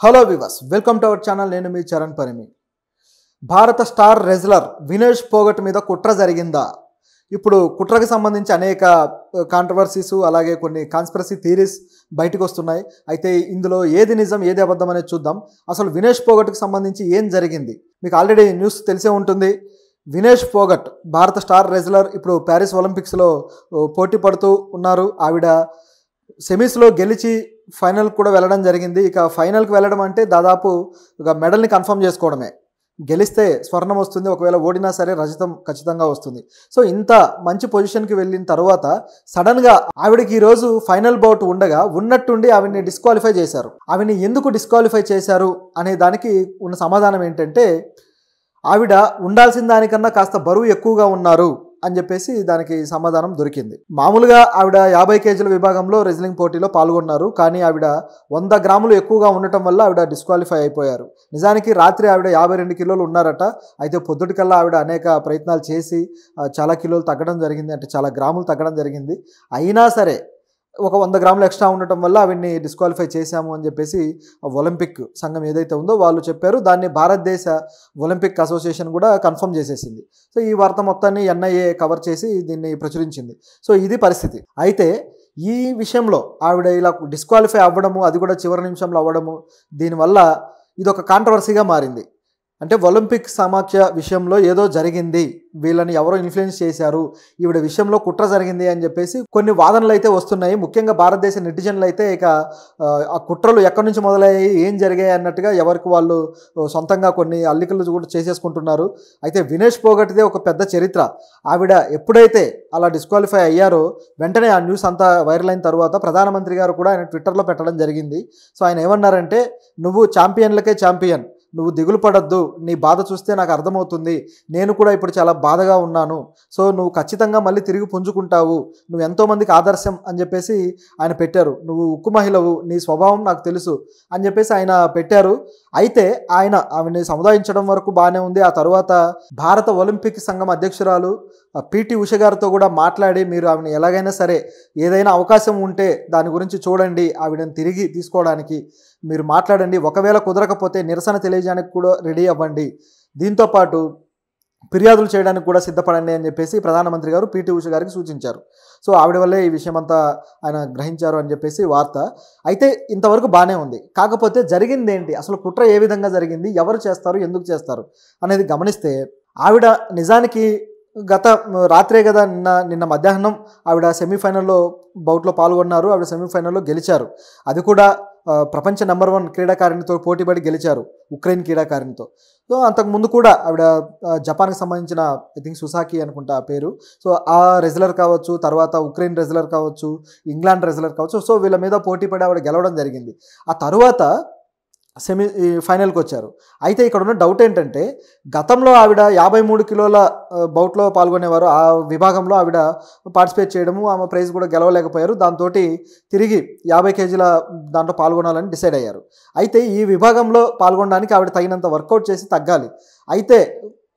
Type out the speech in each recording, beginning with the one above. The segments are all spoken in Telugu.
Hello viewers, welcome to our channel. నేను మీ చరణ్ పరిమి. భారత స్టార్ రెజ్లర్ వినేష్ పోగట్ మీద కుట్ర జరిగిందా? ఇప్పుడు కుట్రకు సంబంధించి అనేక కాంట్రవర్సీస్ అలాగే కొన్ని కాన్స్పిరసీ థియరీస్ బయటకు వస్తున్నాయి. అయితే ఇందులో ఏది నిజం ఏది అబద్ధం అనేది చూద్దాం. అసలు వినేష్ పోగట్కి సంబంధించి ఏం జరిగింది మీకు ఆల్రెడీ న్యూస్ తెలిసే ఉంటుంది. వినేష్ పోగట్ భారత స్టార్ రెజ్లర్ ఇప్పుడు ప్యారిస్ ఒలింపిక్స్లో పోటీ పడుతూ ఉన్నారు. ఆవిడ సెమీస్లో గెలిచి ఫైనల్ కూడా వెళ్ళడం జరిగింది. ఇక ఫైనల్కి వెళ్ళడం అంటే దాదాపు ఒక మెడల్ని కన్ఫర్మ్ చేసుకోవడమే. గెలిస్తే స్వర్ణం వస్తుంది, ఒకవేళ ఓడినా సరే రజతం ఖచ్చితంగా వస్తుంది. సో ఇంత మంచి పొజిషన్కి వెళ్ళిన తర్వాత సడన్గా ఆవిడకి ఈరోజు ఫైనల్ బౌట్ ఉండగా ఉన్నట్టుండి ఆవిడని డిస్క్వాలిఫై చేశారు. ఆవిడని ఎందుకు డిస్క్వాలిఫై చేశారు అనే దానికి ఉన్న సమాధానం ఏంటంటే, ఆవిడ ఉండాల్సిన దానికన్నా కాస్త బరువు ఎక్కువగా ఉన్నారు అని చెప్పేసి దానికి సమాధానం దొరికింది. మామూలుగా ఆవిడ 50 కేజీల విభాగంలో రెజ్లింగ్ పోటీలో పాల్గొన్నారు. కానీ ఆవిడ 100 గ్రాములు ఎక్కువగా ఉండటం వల్ల ఆవిడ డిస్క్వాలిఫై అయిపోయారు. నిజానికి రాత్రి ఆవిడ 52 కిలోలు ఉన్నారట. అయితే పొద్దుటికల్లా ఆవిడ అనేక ప్రయత్నాలు చేసి చాలా కిలోలు తగ్గడం జరిగింది, అంటే చాలా గ్రాములు తగ్గడం జరిగింది. అయినా సరే ఒక 100 గ్రాములు ఎక్స్ట్రా ఉండటం వల్ల ఆవిడ్ని డిస్క్వాలిఫై చేశాము అని చెప్పేసి ఒలింపిక్ సంఘం ఏదైతే ఉందో వాళ్ళు చెప్పారు. దాన్ని భారతదేశ ఒలింపిక్ అసోసియేషన్ కూడా కన్ఫర్మ్ చేసేసింది. సో ఈ వార్త మొత్తాన్ని ఎన్ఐఏ కవర్ చేసి దీన్ని ప్రచురించింది. సో ఇది పరిస్థితి. అయితే ఈ విషయంలో ఆవిడ ఇలా డిస్క్వాలిఫై అవ్వడము, అది కూడా చివరి నిమిషంలో అవ్వడము, దీనివల్ల ఇది ఒక కాంట్రవర్సీగా మారింది. అంటే ఒలింపిక్ సమాఖ్య విషయంలో ఏదో జరిగింది, వీళ్ళని ఎవరో ఇన్ఫ్లుయెన్స్ చేశారు, ఈవిడ విషయంలో కుట్ర జరిగింది అని చెప్పేసి కొన్ని వాదనలు అయితే వస్తున్నాయి. ముఖ్యంగా భారతదేశ నెటిజన్లు అయితే ఇక ఆ కుట్రలు ఎక్కడి నుంచి మొదలయ్యాయి, ఏం జరిగాయి అన్నట్టుగా ఎవరికి వాళ్ళు సొంతంగా కొన్ని అల్లికలు కూడా చేసేసుకుంటున్నారు. అయితే వినేష్ పోగట్దే ఒక పెద్ద చరిత్ర. ఆవిడ ఎప్పుడైతే అలా డిస్క్వాలిఫై అయ్యారో వెంటనే ఆ న్యూస్ అంతా వైరల్ అయిన తర్వాత ప్రధానమంత్రి గారు కూడా ఆయన ట్విట్టర్లో పెట్టడం జరిగింది. సో ఆయన ఏమన్నారంటే, నువ్వు ఛాంపియన్లకే ఛాంపియన్, నువ్వు దిగులు పడొద్దు, నీ బాధ చూస్తే నాకు అర్థమవుతుంది, నేను కూడా ఇప్పుడు చాలా బాధగా ఉన్నాను, సో నువ్వు ఖచ్చితంగా మళ్ళీ తిరిగి పుంజుకుంటావు, నువ్వు ఎంతోమందికి ఆదర్శం అని చెప్పేసి ఆయన పెట్టారు. నువ్వు ఉక్కు మహిళవు, నీ స్వభావం నాకు తెలుసు అని చెప్పేసి ఆయన పెట్టారు. అయితే ఆమెని సముదాయించడం వరకు బాగానే ఉంది. ఆ తర్వాత భారత ఒలింపిక్ సంఘం అధ్యక్షురాలు పిటి ఉష గారితో కూడా మాట్లాడి, మీరు ఆమెను ఎలాగైనా సరే ఏదైనా అవకాశం ఉంటే దాని గురించి చూడండి, ఆవిడని తిరిగి తీసుకోవడానికి మీరు మాట్లాడండి, ఒకవేళ కుదరకపోతే నిరసన తెలియజేయడానికి కూడా రెడీ అవ్వండి, దీంతోపాటు ఫిర్యాదులు చేయడానికి కూడా సిద్ధపడండి అని చెప్పేసి ప్రధానమంత్రి గారు పిటి ఉష గారికి సూచించారు. సో ఆవిడ వల్లే ఈ విషయం అంతా ఆయన గ్రహించారు అని చెప్పేసి వార్త. అయితే ఇంతవరకు బాగానే ఉంది. కాకపోతే జరిగింది ఏంటి, అసలు కుట్ర ఏ విధంగా జరిగింది, ఎవరు చేస్తారు, ఎందుకు చేస్తారు అనేది గమనిస్తే, ఆవిడ నిజానికి గత రాత్రే కదా నిన్న మధ్యాహ్నం ఆవిడ సెమీఫైనల్లో బౌట్లో పాల్గొన్నారు. ఆవిడ సెమీఫైనల్లో గెలిచారు. అది కూడా ప్రపంచ నెంబర్ 1 క్రీడాకారిణితో పోటీపడి గెలిచారు, ఉక్రెయిన్ క్రీడాకారిణితో. సో అంతకుముందు కూడా ఆవిడ జపాన్కి సంబంధించిన ఐ థింక్ సుసాకి అనుకుంటా ఆ పేరు. సో ఆ రెజ్లర్ కావచ్చు, తర్వాత ఉక్రెయిన్ రెజ్లర్ కావచ్చు, ఇంగ్లాండ్ రెజ్లర్ కావచ్చు, సో వీళ్ళ మీద పోటీపడి ఆవిడ గెలవడం జరిగింది. ఆ తర్వాత ఫైనల్కి వచ్చారు. అయితే ఇక్కడ ఉన్న డౌట్ ఏంటంటే, గతంలో ఆవిడ 53 కిలోల బౌట్లో పాల్గొనేవారు. ఆ విభాగంలో ఆవిడ పార్టిసిపేట్ చేయడము, ఆమె ప్రైజ్ కూడా గెలవలేకపోయారు. దాంతో తిరిగి 50 కేజీల దాంట్లో పాల్గొనాలని డిసైడ్ అయ్యారు. అయితే ఈ విభాగంలో పాల్గొనడానికి ఆవిడ తగినంత వర్కౌట్ చేసి తగ్గాలి. అయితే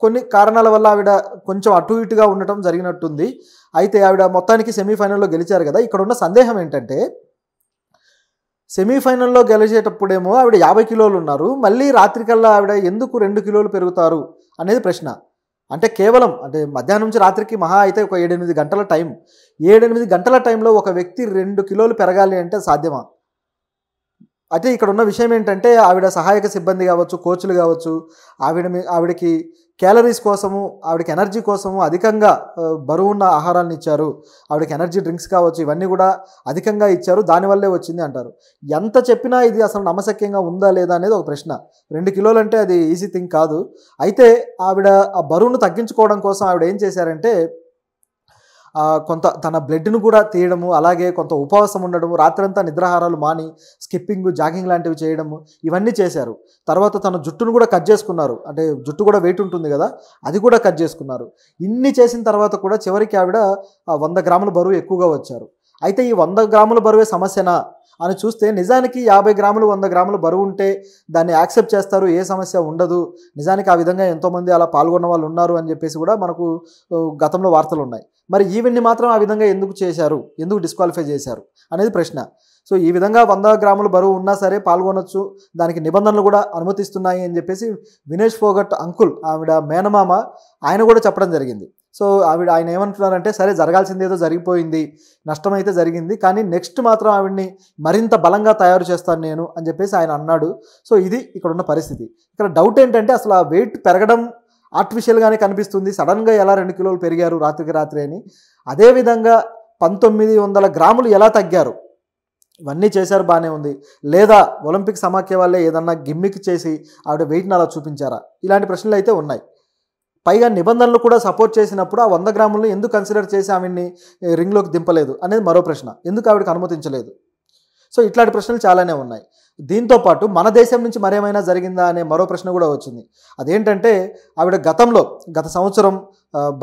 కొన్ని కారణాల వల్ల ఆవిడ కొంచెం అటు ఇటుగా ఉండటం జరిగినట్టుంది. అయితే ఆవిడ మొత్తానికి సెమీఫైనల్లో గెలిచారు కదా. ఇక్కడ ఉన్న సందేహం ఏంటంటే, సెమీఫైనల్లో గెలిచేటప్పుడేమో ఆవిడ 50 కిలోలు ఉన్నారు, మళ్ళీ రాత్రికల్లా ఆవిడ ఎందుకు 2 కిలోలు పెరుగుతారు అనేది ప్రశ్న. అంటే కేవలం మధ్యాహ్నం నుంచి రాత్రికి మహా అయితే ఒక 7-8 గంటల టైం. 7-8 గంటల టైంలో ఒక వ్యక్తి 2 కిలోలు పెరగాలి అంటే సాధ్యమా? అయితే ఇక్కడ ఉన్న విషయం ఏంటంటే, ఆవిడ సహాయక సిబ్బంది కావచ్చు, కోచ్లు కావచ్చు, ఆవిడకి క్యాలరీస్ కోసము, ఆవిడకి ఎనర్జీ కోసము అధికంగా బరువున్న ఆహారాన్ని ఇచ్చారు. ఆవిడకి ఎనర్జీ డ్రింక్స్ కావచ్చు, ఇవన్నీ కూడా అధికంగా ఇచ్చారు, దానివల్లే వచ్చింది అంటారు. ఎంత చెప్పినా ఇది అసలు నమ్మశక్యంగా ఉందా లేదా అనేది ఒక ప్రశ్న. 2 కిలోలు అంటే అది ఈజీ థింగ్ కాదు. అయితే ఆవిడ ఆ బరువును తగ్గించుకోవడం కోసం ఆవిడ ఏం చేశారంటే, కొంత తన బ్లడ్ను కూడా తీయడము, అలాగే కొంత ఉపవాసం ఉండడము, రాత్రంతా నిద్రాహారాలు మాని స్కిప్పింగ్, జాగింగ్ లాంటివి చేయడము, ఇవన్నీ చేశారు. తర్వాత తన జుట్టును కూడా కట్ చేసుకున్నారు. అంటే జుట్టు కూడా వెయిట్ ఉంటుంది కదా, అది కూడా కట్ చేసుకున్నారు. ఇన్ని చేసిన తర్వాత కూడా చివరికి ఆవిడ 100 గ్రాముల బరువు ఎక్కువగా వచ్చారు. అయితే ఈ 100 గ్రాముల బరువే సమస్యనా అని చూస్తే, నిజానికి 50 గ్రాములు 100 గ్రాముల బరువు ఉంటే దాన్ని యాక్సెప్ట్ చేస్తారు, ఏ సమస్య ఉండదు. నిజానికి ఆ విధంగా ఎంతోమంది అలా పాల్గొన్న వాళ్ళు ఉన్నారు అని చెప్పేసి కూడా మనకు గతంలో వార్తలు ఉన్నాయి. మరి ఈవెన్ని మాత్రం ఆ విధంగా ఎందుకు చేశారు, ఎందుకు డిస్క్వాలిఫై చేశారు అనేది ప్రశ్న. సో ఈ విధంగా 100 గ్రాముల బరువు ఉన్నా సరే పాల్గొనొచ్చు, దానికి నిబంధనలు కూడా అనుమతిస్తున్నాయి అని చెప్పేసి వినేష్ ఫోగట్ అంకుల్, ఆవిడ మేనమామ, ఆయన కూడా చెప్పడం జరిగింది. సో ఆయన ఏమంటున్నారంటే, సరే జరగాల్సింది ఏదో జరిగిపోయింది, నష్టమైతే జరిగింది, కానీ నెక్స్ట్ మాత్రం ఆవిడ్ని మరింత బలంగా తయారు చేస్తాను నేను అని చెప్పేసి ఆయన అన్నాడు. సో ఇది ఇక్కడ ఉన్న పరిస్థితి. ఇక్కడ డౌట్ ఏంటంటే, అసలు ఆ వెయిట్ పెరగడం ఆర్టిఫిషియల్గానే కనిపిస్తుంది, సడన్గా ఎలా 2 కిలోలు పెరిగారు రాత్రికి రాత్రి అని. అదేవిధంగా 1900 గ్రాములు ఎలా తగ్గారు, ఇవన్నీ చేశారు, బాగానే ఉంది. లేదా ఒలింపిక్ సమాఖ్య వాళ్ళే ఏదన్నా గిమ్మిక్ చేసి ఆవిడ వెయిట్ని అలా చూపించారా, ఇలాంటి ప్రశ్నలు అయితే ఉన్నాయి. పైగా నిబంధనలు కూడా సపోర్ట్ చేసినప్పుడు ఆ 100 గ్రాములను ఎందుకు కన్సిడర్ చేసి ఆవిడ్ని రింగ్లోకి దింపలేదు అనేది మరో ప్రశ్న. ఎందుకు ఆవిడకి అనుమతించలేదు? సో ఇట్లాంటి ప్రశ్నలు చాలానే ఉన్నాయి. దీంతోపాటు మన దేశం నుంచి మరేమైనా జరిగిందా అనే మరో ప్రశ్న కూడా వచ్చింది. అదేంటంటే, ఆవిడ గత సంవత్సరం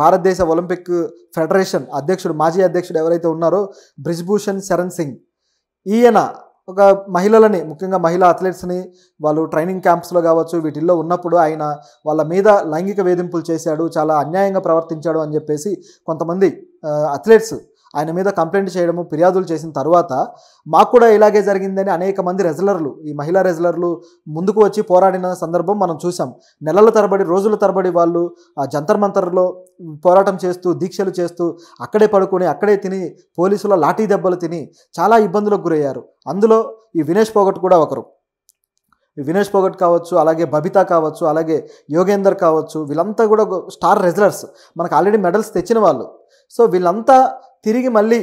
భారతదేశ ఒలింపిక్ ఫెడరేషన్ అధ్యక్షుడు, మాజీ అధ్యక్షుడు ఎవరైతే ఉన్నారో బ్రిజ్భూషణ్ శరణ్ సింగ్, ఈయన ఒక మహిళలని, ముఖ్యంగా మహిళా అథ్లెట్స్ని వాళ్ళు ట్రైనింగ్ క్యాంప్స్లో కావచ్చు వీటిల్లో ఉన్నప్పుడు ఆయన వాళ్ళ మీద లైంగిక వేధింపులు చేశాడు, చాలా అన్యాయంగా ప్రవర్తించాడు అని చెప్పేసి కొంతమంది అథ్లెట్స్ ఆయన మీద కంప్లైంట్ చేయడము, ఫిర్యాదులు చేసిన తర్వాత మాకు కూడా ఇలాగే జరిగిందని అనేక మంది రెజ్లర్లు, ఈ మహిళా రెజ్లర్లు ముందుకు వచ్చి పోరాడిన సందర్భం మనం చూసాం. నెలల తరబడి, రోజుల తరబడి వాళ్ళు జంతర్ మంతర్లో పోరాటం చేస్తూ, దీక్షలు చేస్తూ, అక్కడే పడుకొని అక్కడే తిని, పోలీసుల లాఠీ దెబ్బలు తిని చాలా ఇబ్బందులకు గురయ్యారు. అందులో ఈ వినేష్ ఫోగట్ కూడా ఒకరు. వినేష్ ఫోగట్ కావచ్చు, అలాగే బబితా కావచ్చు, అలాగే యోగేందర్ కావచ్చు, వీళ్ళంతా కూడా స్టార్ రెజ్లర్స్, మనకు ఆల్రెడీ మెడల్స్ తెచ్చిన వాళ్ళు. సో వీళ్ళంతా తిరిగి మళ్ళీ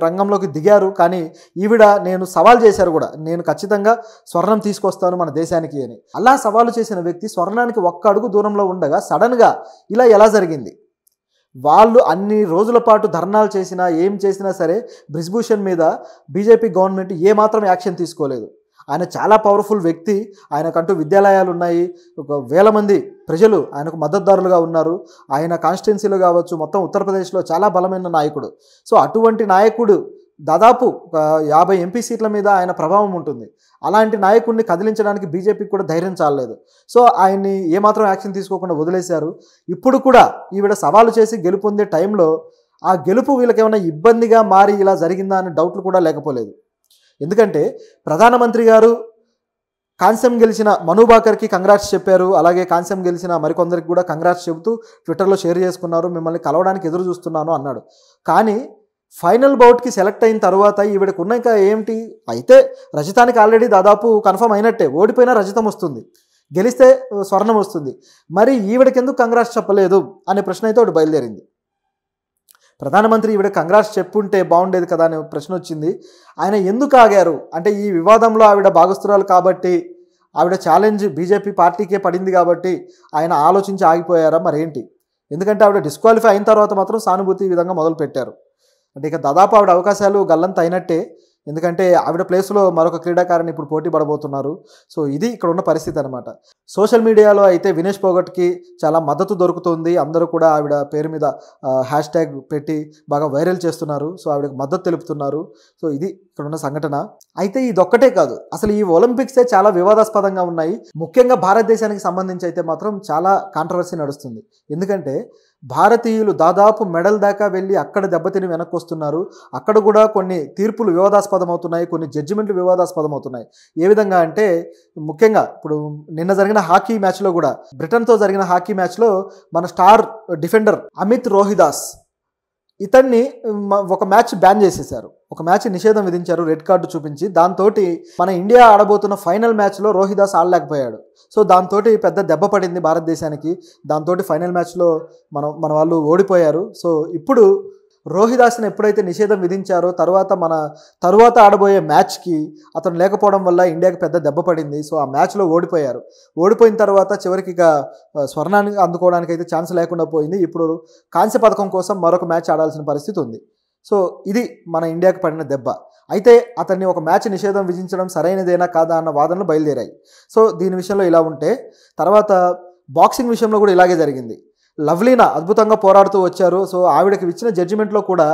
రంగంలోకి దిగారు. కానీ ఈవిడ నేను సవాల్ చేశారు కూడా, నేను ఖచ్చితంగా స్వర్ణం తీసుకొస్తాను మన దేశానికి అని. అలా సవాలు చేసిన వ్యక్తి స్వర్ణానికి 1 అడుగు దూరంలో ఉండగా సడన్గా ఇలా ఎలా జరిగింది? వాళ్ళు అన్ని రోజుల పాటు ధర్నాలు చేసినా, ఏం చేసినా సరే బ్రిజ్భూషణ్ మీద బీజేపీ గవర్నమెంట్ ఏమాత్రం యాక్షన్ తీసుకోలేదు. ఆయన చాలా పవర్ఫుల్ వ్యక్తి, ఆయనకంటూ విద్యాలయాలు ఉన్నాయి, 1,000 మంది ప్రజలు ఆయనకు మద్దతుదారులుగా ఉన్నారు. ఆయన కాన్స్టిట్యున్సీలో కావచ్చు, మొత్తం ఉత్తరప్రదేశ్లో చాలా బలమైన నాయకుడు. సో అటువంటి నాయకుడు దాదాపు 50 ఎంపీ సీట్ల మీద ఆయన ప్రభావం ఉంటుంది. అలాంటి నాయకుడిని కదిలించడానికి బీజేపీకి కూడా ధైర్యం చాలలేదు. సో ఆయన్ని ఏమాత్రం యాక్షన్ తీసుకోకుండా వదిలేశారు. ఇప్పుడు కూడా ఈవిడ సవాలు చేసి గెలుపొందే టైంలో ఆ గెలుపు వీళ్ళకి ఏమైనా ఇబ్బందిగా మారి ఇలా జరిగిందా అనే డౌట్లు కూడా లేకపోలేదు. ఎందుకంటే ప్రధానమంత్రి గారు కాంస్యం గెలిచిన మను భాకర్కి కంగ్రాట్స్ చెప్పారు, అలాగే కాంస్యం గెలిచిన మరికొందరికి కూడా కంగ్రాట్స్ చెబుతూ ట్విట్టర్లో షేర్ చేసుకున్నారు, మిమ్మల్ని కలవడానికి ఎదురు చూస్తున్నాను అన్నాడు. కానీ ఫైనల్ బౌట్కి సెలెక్ట్ అయిన తర్వాత ఈవిడకు ఉన్న ఇంకా ఏంటి, అయితే రజతానికి ఆల్రెడీ దాదాపు కన్ఫర్మ్ అయినట్టే, ఓడిపోయినా రజతం వస్తుంది, గెలిస్తే స్వర్ణం వస్తుంది, మరి ఈవిడకి ఎందుకు కంగ్రాట్స్ చెప్పలేదు అనే ప్రశ్న అయితే ఒకటి బయలుదేరింది. ప్రధానమంత్రి ఈవిడ కంగ్రాట్స్ చెప్పుంటే బాగుండేది కదా అనే ప్రశ్న వచ్చింది. ఆయన ఎందుకు ఆగారు అంటే, ఈ వివాదంలో ఆవిడ భాగస్తురాలు కాబట్టి, ఆవిడ ఛాలెంజ్ బీజేపీ పార్టీకే పడింది కాబట్టి ఆయన ఆలోచించి ఆగిపోయారా మరేంటి? ఎందుకంటే ఆవిడ డిస్క్వాలిఫై అయిన తర్వాత మాత్రం సానుభూతి ఈ విధంగా మొదలుపెట్టారు. అంటే ఇక దాదాపు ఆవిడ అవకాశాలు గల్లంత అయినట్టే, ఎందుకంటే ఆవిడ ప్లేస్లో మరొక క్రీడాకారిణి ఇప్పుడు పోటీ పడబోతున్నారు. సో ఇది ఇక్కడ ఉన్న పరిస్థితి అనమాట. సోషల్ మీడియాలో అయితే వినేష్ ఫోగట్కి చాలా మద్దతు దొరుకుతుంది. అందరూ కూడా ఆవిడ పేరు మీద హ్యాష్ట్యాగ్ పెట్టి బాగా వైరల్ చేస్తున్నారు. సో ఆవిడకి మద్దతు తెలుపుతున్నారు. సో ఇది ఇక్కడ ఉన్న సంఘటన. అయితే ఇదొక్కటే కాదు, అసలు ఈ ఒలింపిక్సే చాలా వివాదాస్పదంగా ఉన్నాయి. ముఖ్యంగా భారతదేశానికి సంబంధించి అయితే మాత్రం చాలా కాంట్రవర్సీ నడుస్తుంది. ఎందుకంటే భారతీయులు దాదాపు మెడల్ దాకా వెళ్ళి అక్కడ దెబ్బతిని వెనక్కి వస్తున్నారు. అక్కడ కూడా కొన్ని తీర్పులు వివాదాస్పదం అవుతున్నాయి, కొన్ని జడ్జిమెంట్లు వివాదాస్పదం అవుతున్నాయి. ఏ విధంగా అంటే, ముఖ్యంగా ఇప్పుడు నిన్న జరిగిన హాకీ మ్యాచ్లో కూడా, బ్రిటన్తో జరిగిన హాకీ మ్యాచ్లో మన స్టార్ డిఫెండర్ అమిత్ రోహిదాస్, ఇతన్ని ఒక మ్యాచ్ బ్యాన్ చేసేశారు, ఒక మ్యాచ్ నిషేధం విధించారు రెడ్ కార్డు చూపించి. దాంతో మన ఇండియా ఆడబోతున్న ఫైనల్ మ్యాచ్లో రోహిదాస్ ఆడలేకపోయాడు. సో దాంతో పెద్ద దెబ్బ పడింది భారతదేశానికి. దాంతో ఫైనల్ మ్యాచ్లో మన వాళ్ళు ఓడిపోయారు. సో ఇప్పుడు రోహిదాస్ని ఎప్పుడైతే నిషేధం విధించారో తర్వాత ఆడబోయే మ్యాచ్కి అతను లేకపోవడం వల్ల ఇండియాకి పెద్ద దెబ్బ పడింది. సో ఆ మ్యాచ్లో ఓడిపోయారు. ఓడిపోయిన తర్వాత చివరికి ఇక స్వర్ణాన్ని అందుకోవడానికి అయితే ఛాన్స్ లేకుండా పోయింది. ఇప్పుడు కాంస్య పథకం కోసం మరొక మ్యాచ్ ఆడాల్సిన పరిస్థితి ఉంది. సో ఇది మన ఇండియాకి పడిన దెబ్బ. అయితే అతన్ని ఒక మ్యాచ్ నిషేధం విధించడం సరైనదేనా కాదా అన్న వాదనలు బయలుదేరాయి. సో దీని విషయంలో ఇలా ఉంటే, తర్వాత బాక్సింగ్ విషయంలో కూడా ఇలాగే జరిగింది. లవ్లీనా అద్భుతంగా పోరాడుతూ వచ్చారు. సో ఆవిడకి ఇచ్చిన జడ్జిమెంట్లో కూడా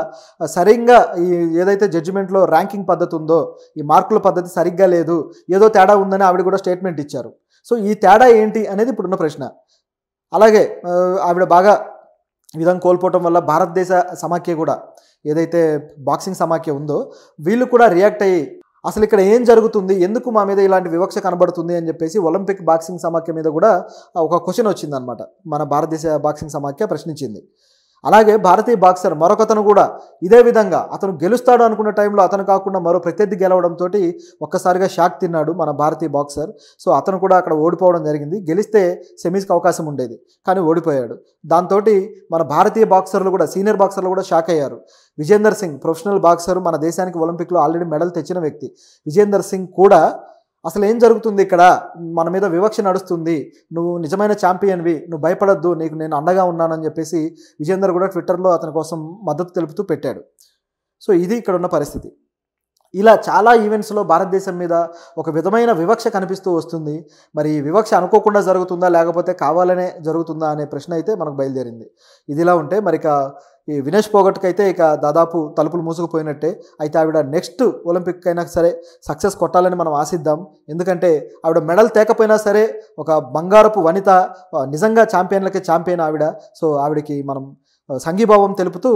సరిగ్గా ఈ ఏదైతే జడ్జిమెంట్లో ర్యాంకింగ్ పద్ధతి ఉందో, ఈ మార్కుల పద్ధతి సరిగ్గా లేదు, ఏదో తేడా ఉందని ఆవిడ కూడా స్టేట్మెంట్ ఇచ్చారు. సో ఈ తేడా ఏంటి అనేది ఇప్పుడున్న ప్రశ్న. అలాగే ఆవిడ బాగా ఈ విధంగా కోల్పోవటం వల్ల భారతదేశ సమాఖ్య కూడా, ఏదైతే బాక్సింగ్ సమాఖ్య ఉందో, వీళ్ళు కూడా రియాక్ట్ అయ్యి అసలు ఇక్కడ ఏం జరుగుతుంది, ఎందుకు మా మీద ఇలాంటి వివక్ష కనబడుతుంది అని చెప్పేసి ఒలింపిక్ బాక్సింగ్ సమాఖ్య మీద కూడా ఒక క్వశ్చన్ వచ్చిందనమాట. మన భారతదేశ బాక్సింగ్ సమాఖ్య ప్రశ్నించింది. అలాగే భారతీయ బాక్సర్ మరొకతను కూడా ఇదే విధంగా అతను గెలుస్తాడు అనుకున్న టైంలో అతను కాకుండా మరో ప్రత్యర్థి గెలవడంతో ఒక్కసారిగా షాక్ తిన్నాడు మన భారతీయ బాక్సర్. సో అతను కూడా అక్కడ ఓడిపోవడం జరిగింది. గెలిస్తే సెమీస్కి అవకాశం ఉండేది, కానీ ఓడిపోయాడు. దాంతో మన భారతీయ బాక్సర్లు కూడా, సీనియర్ బాక్సర్లు కూడా షాక్ అయ్యారు. విజేందర్ సింగ్ ప్రొఫెషనల్ బాక్సర్, మన దేశానికి ఒలింపిక్లో ఆల్రెడీ మెడల్ తెచ్చిన వ్యక్తి. విజేందర్ సింగ్ కూడా అసలు ఏం జరుగుతుంది ఇక్కడ, మన మీద వివక్ష నడుస్తుంది, నువ్వు నిజమైన ఛాంపియన్వి, నువ్వు భయపడద్దు, నీకు నేను అండగా ఉన్నానని చెప్పేసి విజేందర్ కూడా ట్విట్టర్లో అతని కోసం మద్దతు తెలుపుతూ పెట్టాడు. సో ఇది ఇక్కడ ఉన్న పరిస్థితి. ఇలా చాలా ఈవెంట్స్లో భారతదేశం మీద ఒక విధమైన వివక్ష కనిపిస్తూ వస్తుంది. మరి ఈ వివక్ష అనుకోకుండా జరుగుతుందా లేకపోతే కావాలనే జరుగుతుందా అనే ప్రశ్న అయితే మనకు బయలుదేరింది. ఇదిలా ఉంటే మరి ఇక ఈ వినేష్ పోగట్కి అయితే ఇక దాదాపు తలుపులు మూసుకుపోయినట్టే. అయితే ఆవిడ నెక్స్ట్ ఒలింపిక్ అయినా సరే సక్సెస్ కొట్టాలని మనం ఆశిద్దాం. ఎందుకంటే ఆవిడ మెడల్ తేకపోయినా సరే ఒక బంగారపు వనిత, నిజంగా ఛాంపియన్లకే ఛాంపియన్ ఆవిడ. సో ఆవిడకి మనం సంఘీభావం తెలుపుతూ